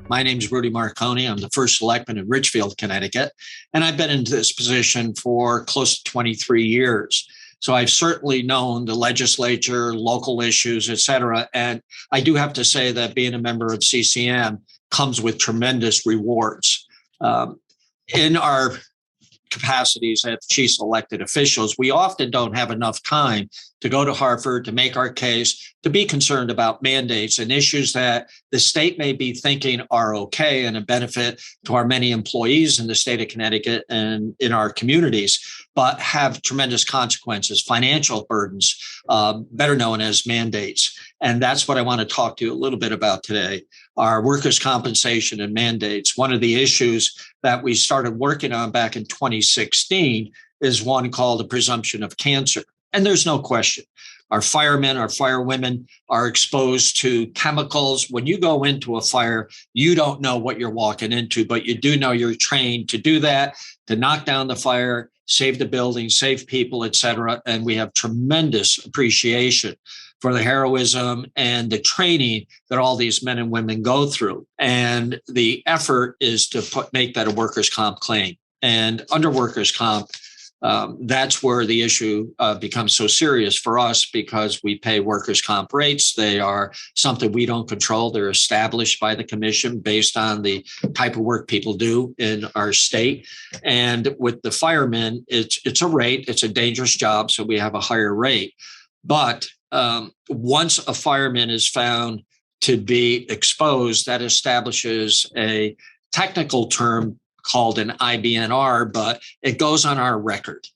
My name is Rudy Marconi. I'm the first selectman in Ridgefield, Connecticut, and I've been in this position for close to 23 years. So I've certainly known the legislature, local issues, et cetera. And I do have to say that being a member of CCM comes with tremendous rewards. In our capacities as chief elected officials, we often don't have enough time to go to Hartford to make our case, to be concerned about mandates and issues that the state may be thinking are okay and a benefit to our many employees in the state of Connecticut and in our communities, but have tremendous consequences, financial burdens, better known as mandates. And that's what I want to talk to you a little bit about today, our workers' compensation and mandates. One of the issues that we started working on back in 2016 is one called the presumption of cancer. And there's no question. Our firemen, our firewomen are exposed to chemicals. When you go into a fire, you don't know what you're walking into, but you do know you're trained to do that, to knock down the fire, save the building, save people, et cetera. And we have tremendous appreciation for the heroism and the training that all these men and women go through. And the effort is to make that a workers' comp claim. And under workers' comp, that's where the issue becomes so serious for us, because we pay workers' comp rates. They are something we don't control. They're established by the commission based on the type of work people do in our state. And with the firemen, it's a rate. It's a dangerous job, so we have a higher rate. But once a fireman is found to be exposed, that establishes a technical term called an IBNR, but it goes on our record.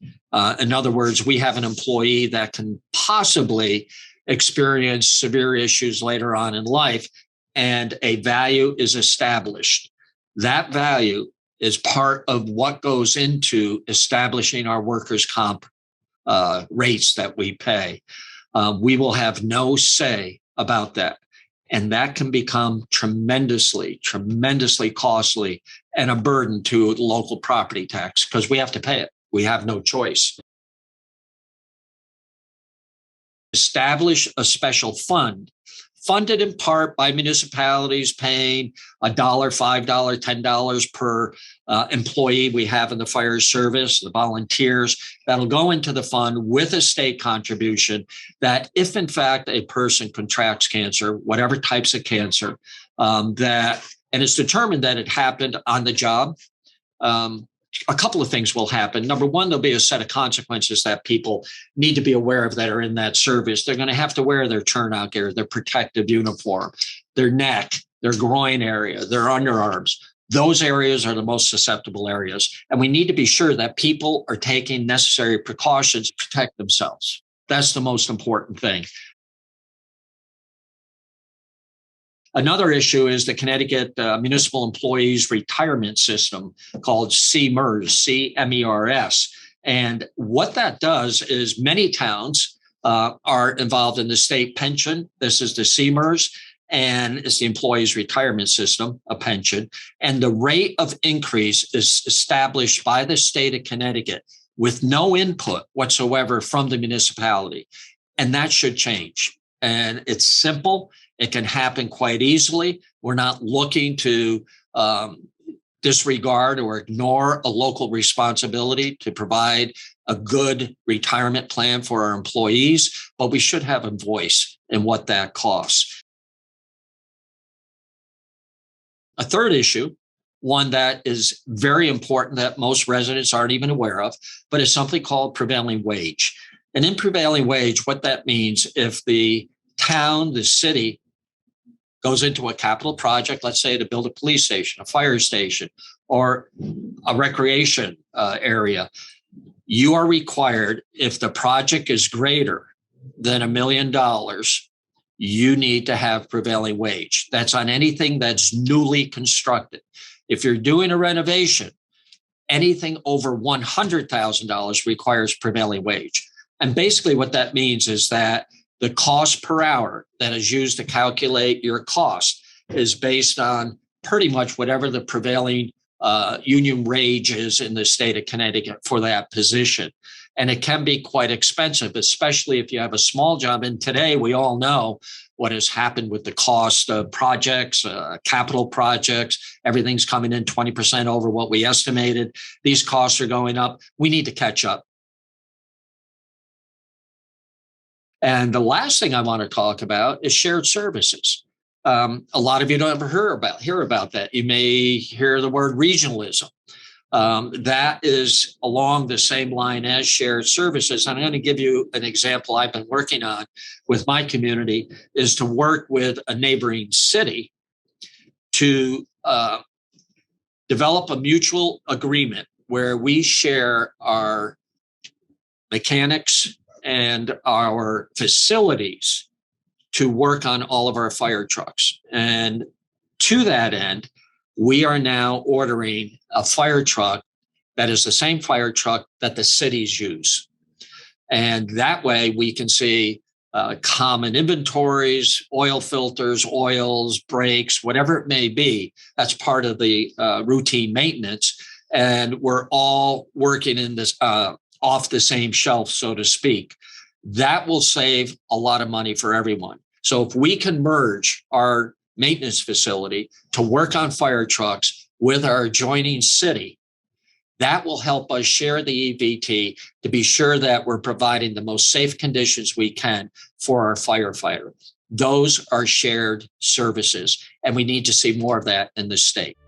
In other words, we have an employee that can possibly experience severe issues later on in life, and a value is established. That value is part of what goes into establishing our workers' comp rates that we pay. We will have no say about that. And that can become tremendously costly and a burden to local property tax, because we have to pay it. We have no choice. Establish a special fund, funded in part by municipalities paying $1, $5, $10 per employee we have in the fire service, the volunteers, that'll go into the fund with a state contribution, that if in fact a person contracts cancer, whatever types of cancer, and it's determined that it happened on the job, a couple of things will happen. Number one, there'll be a set of consequences that people need to be aware of that are in that service. They're going to have to wear their turnout gear, their protective uniform, their neck, their groin area, their underarms. Those areas are the most susceptible areas. And we need to be sure that people are taking necessary precautions to protect themselves. That's the most important thing. Another issue is the Connecticut Municipal Employees Retirement System called CMERS, C-M-E-R-S. And what that does is many towns are involved in the state pension. This is the CMERS, and it's the Employees Retirement System, a pension. And the rate of increase is established by the state of Connecticut with no input whatsoever from the municipality. And that should change. And it's simple. It can happen quite easily. We're not looking to disregard or ignore a local responsibility to provide a good retirement plan for our employees, but we should have a voice in what that costs. A third issue, one that is very important that most residents aren't even aware of, but it's something called prevailing wage. And in prevailing wage, what that means, if the town, the city, goes into a capital project, let's say to build a police station, a fire station, or a recreation area, you are required, if the project is greater than $1 million, you need to have prevailing wage. That's on anything that's newly constructed. If you're doing a renovation, anything over $100,000 requires prevailing wage. And basically what that means is that the cost per hour that is used to calculate your cost is based on pretty much whatever the prevailing union wage is in the state of Connecticut for that position. And it can be quite expensive, especially if you have a small job. And today we all know what has happened with the cost of projects, capital projects. Everything's coming in 20% over what we estimated. These costs are going up. We need to catch up. And the last thing I want to talk about is shared services. A lot of you don't ever hear about that. You may hear the word regionalism. That is along the same line as shared services. I'm going to give you an example I've been working on with my community is to work with a neighboring city to develop a mutual agreement where we share our mechanics and our facilities to work on all of our fire trucks. And to that end, we are now ordering a fire truck that is the same fire truck that the cities use. And that way we can see common inventories, oil filters, oils, brakes, whatever it may be. That's part of the routine maintenance. And we're all working in this off the same shelf, so to speak. That will save a lot of money for everyone. So if we can merge our maintenance facility to work on fire trucks with our adjoining city, that will help us share the EVT to be sure that we're providing the most safe conditions we can for our firefighter. Those are shared services, and we need to see more of that in the state.